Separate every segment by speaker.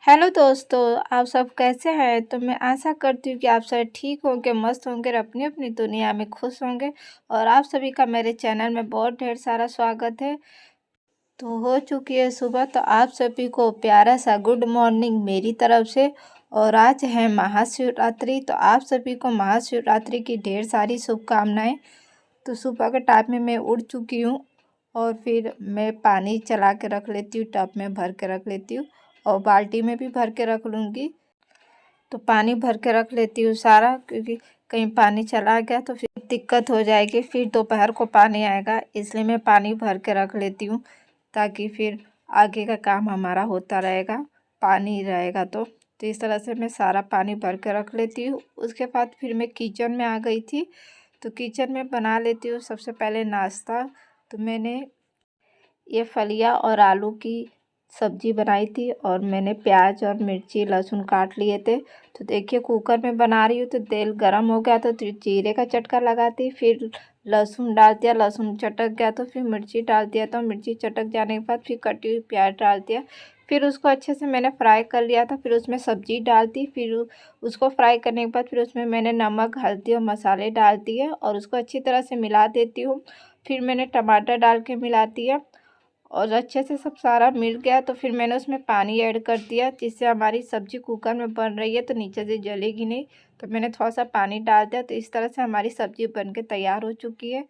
Speaker 1: Hello दोस्तों, आप सब कैसे हैं? तो मैं आशा करती हूँ कि आप सब ठीक होंगे, मस्त होंगे और अपनी-अपनी दुनिया में खुश होंगे और आप सभी का मेरे चैनल में बहुत ढेर सारा स्वागत है। तो हो चुकी है सुबह, तो आप सभी को प्यारा सा गुड मॉर्निंग मेरी तरफ से। और आज है महाशिवरात्रि, तो आप सभी को महाशिवरात्रि की ढेर सारी शुभकामनाएँ। तो सुबह के टाइम में मैं उठ चुकी हूँ और फिर मैं पानी चला के रख लेती हूँ, टब में भर के रख लेती हूँ और बाल्टी में भी भर के रख लूँगी। तो पानी भर के रख लेती हूँ सारा, क्योंकि कहीं पानी चला गया तो फिर दिक्कत हो जाएगी, फिर दोपहर को पानी आएगा, इसलिए मैं पानी भर के रख लेती हूँ ताकि फिर आगे का काम हमारा होता रहेगा, पानी रहेगा तो इस तरह से मैं सारा पानी भर के रख लेती हूँ। उसके बाद फिर मैं किचन में आ गई थी, तो किचन में बना लेती हूँ सबसे पहले नाश्ता। तो मैंने ये फलिया और आलू की सब्जी बनाई थी और मैंने प्याज और मिर्ची लहसुन काट लिए थे। तो देखिए कुकर में बना रही हूँ, तो तेल गरम हो गया तो जीरे का चटका लगाती, फिर लहसुन डाल दिया, लहसुन चटक गया तो फिर मिर्ची डाल दिया, तो मिर्ची चटक जाने के बाद फिर कटी हुई प्याज डाल दिया, फिर उसको अच्छे से मैंने फ्राई कर लिया था। फिर उसमें सब्जी डाल दी, फिर उसको फ्राई करने के बाद फिर उसमें मैंने नमक हल्दी और मसाले डाल दिए और उसको अच्छी तरह से मिला देती हूँ। फिर मैंने टमाटर डाल के मिला दिया और अच्छे से सब सारा मिल गया, तो फिर मैंने उसमें पानी ऐड कर दिया, जिससे हमारी सब्ज़ी कुकर में बन रही है तो नीचे से जलेगी नहीं। तो मैंने थोड़ा सा पानी डाल दिया, तो इस तरह से हमारी सब्ज़ी बन के तैयार हो चुकी है।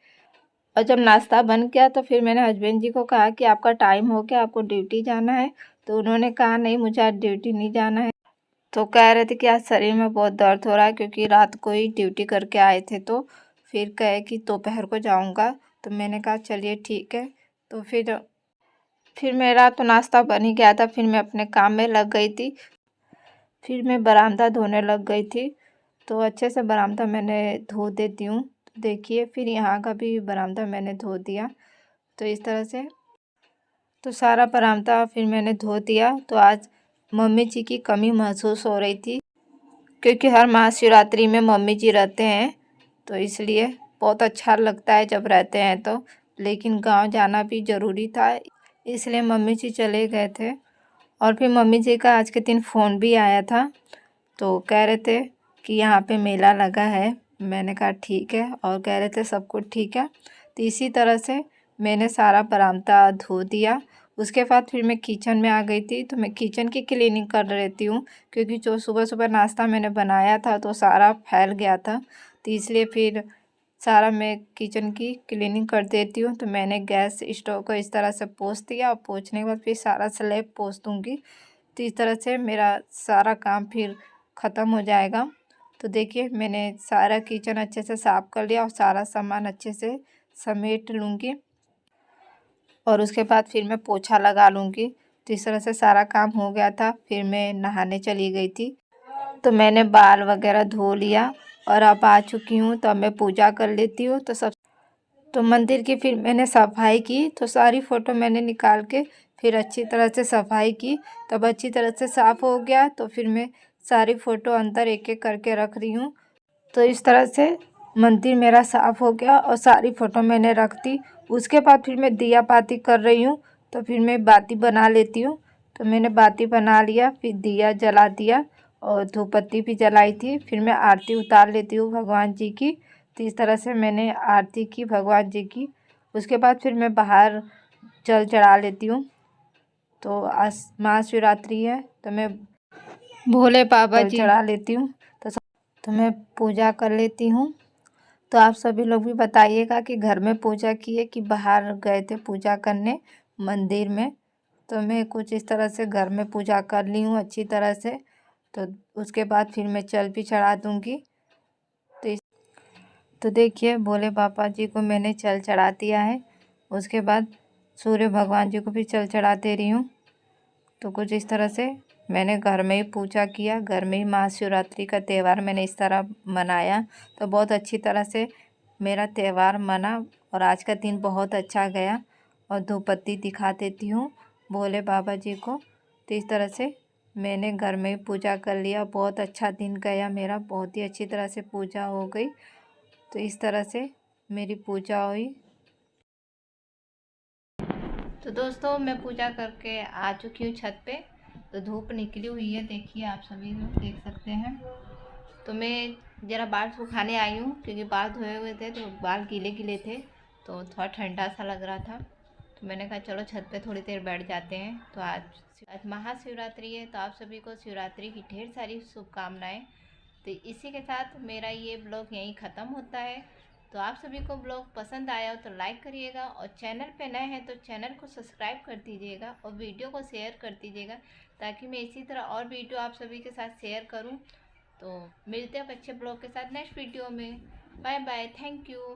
Speaker 1: और जब नाश्ता बन गया तो फिर मैंने हस्बैंड जी को कहा कि आपका टाइम हो गया, आपको ड्यूटी जाना है। तो उन्होंने कहा नहीं, मुझे आज ड्यूटी नहीं जाना है। तो कह रहे थे कि आज शरीर में बहुत दर्द हो रहा है, क्योंकि रात को ही ड्यूटी करके आए थे। तो फिर कहे कि दोपहर को जाऊंगा, तो मैंने कहा चलिए ठीक है। तो फिर मेरा तो नाश्ता बन ही गया था, फिर मैं अपने काम में लग गई थी। फिर मैं बरामदा धोने लग गई थी, तो अच्छे से बरामदा मैंने धो देती हूँ। तो देखिए फिर यहाँ का भी बरामदा मैंने धो दिया, तो इस तरह से तो सारा बरामदा फिर मैंने धो दिया। तो आज मम्मी जी की कमी महसूस हो रही थी, क्योंकि हर महाशिवरात्रि में मम्मी जी रहते हैं, तो इसलिए बहुत अच्छा लगता है जब रहते हैं तो। लेकिन गांव जाना भी ज़रूरी था, इसलिए मम्मी जी चले गए थे। और फिर मम्मी जी का आज के दिन फ़ोन भी आया था, तो कह रहे थे कि यहाँ पे मेला लगा है। मैंने कहा ठीक है, और कह रहे थे सब कुछ ठीक है। तो इसी तरह से मैंने सारा बरामदा धो दिया। उसके बाद फिर मैं किचन में आ गई थी, तो मैं किचन की क्लीनिंग कर रहती हूँ, क्योंकि जो सुबह सुबह नाश्ता मैंने बनाया था तो सारा फैल गया था, तो इसलिए फिर सारा मैं किचन की क्लीनिंग कर देती हूँ। तो मैंने गैस स्टोव को इस तरह से पोंछ दिया और पोंछने के बाद फिर सारा स्लैब पोंछ दूँगी, तो इस तरह से मेरा सारा काम फिर ख़त्म हो जाएगा। तो देखिए मैंने सारा किचन अच्छे से साफ़ कर लिया और सारा सामान अच्छे से समेट लूँगी और उसके बाद फिर मैं पोछा लगा लूँगी। तो इस तरह से सारा काम हो गया था। फिर मैं नहाने चली गई थी, तो मैंने बाल वगैरह धो लिया और अब आ चुकी हूँ, तो अब मैं पूजा कर लेती हूँ। तो मंदिर की फिर मैंने सफाई की, तो सारी फ़ोटो मैंने निकाल के फिर अच्छी तरह से सफाई की, तब अच्छी तरह से साफ़ हो गया। तो फिर मैं सारी फ़ोटो अंदर एक एक करके रख रही हूँ। तो इस तरह से मंदिर मेरा साफ़ हो गया और सारी फ़ोटो मैंने रख दी। उसके बाद फिर मैं दिया बाती कर रही हूँ, तो फिर मैं बाती बना लेती हूँ। तो मैंने बाती बना लिया, फिर दिया जला दिया और धूपबत्ती भी जलाई थी। फिर मैं आरती उतार लेती हूँ भगवान जी की। तो इस तरह से मैंने आरती की भगवान जी की। उसके बाद फिर मैं बाहर जल चढ़ा लेती हूँ। तो आज महाशिवरात्रि है, तो मैं भोले बाबा जी चढ़ा लेती हूँ। तो मैं पूजा कर लेती हूँ। तो आप सभी लोग भी बताइएगा कि घर में पूजा की है कि बाहर गए थे पूजा करने मंदिर में। तो मैं कुछ इस तरह से घर में पूजा कर ली हूँ अच्छी तरह से। तो उसके बाद फिर मैं जल भी चढ़ा दूँगी। तो देखिए भोले बाबा जी को मैंने जल चढ़ा दिया है। उसके बाद सूर्य भगवान जी को भी जल चढ़ा दे रही हूँ। तो कुछ इस तरह से मैंने घर में ही पूजा किया, घर में ही महाशिवरात्रि का त्यौहार मैंने इस तरह मनाया। तो बहुत अच्छी तरह से मेरा त्यौहार मना और आज का दिन बहुत अच्छा गया। और धूपबत्ती दिखा देती हूँ भोले बाबा जी को। तो इस तरह से मैंने घर में ही पूजा कर लिया, बहुत अच्छा दिन गया मेरा, बहुत ही अच्छी तरह से पूजा हो गई। तो इस तरह से मेरी पूजा हुई। तो दोस्तों मैं पूजा करके आ चुकी हूँ छत पे। तो धूप निकली हुई है, देखिए आप सभी लोग देख सकते हैं। तो मैं ज़रा बाल सुखाने आई हूँ क्योंकि बाल धोए हुए थे तो बाल गीले गीले थे, तो थोड़ा ठंडा सा लग रहा था। तो मैंने कहा चलो छत पे थोड़ी देर बैठ जाते हैं। तो आज महाशिवरात्रि है, तो आप सभी को शिवरात्रि की ढेर सारी शुभकामनाएं। तो इसी के साथ मेरा ये ब्लॉग यहीं ख़त्म होता है। तो आप सभी को ब्लॉग पसंद आया हो तो लाइक करिएगा, और चैनल पे नए हैं तो चैनल को सब्सक्राइब कर दीजिएगा और वीडियो को शेयर कर दीजिएगा, ताकि मैं इसी तरह और वीडियो आप सभी के साथ शेयर करूं। तो मिलते हैं अच्छे ब्लॉग के साथ नेक्स्ट वीडियो में। Bye bye, thank you.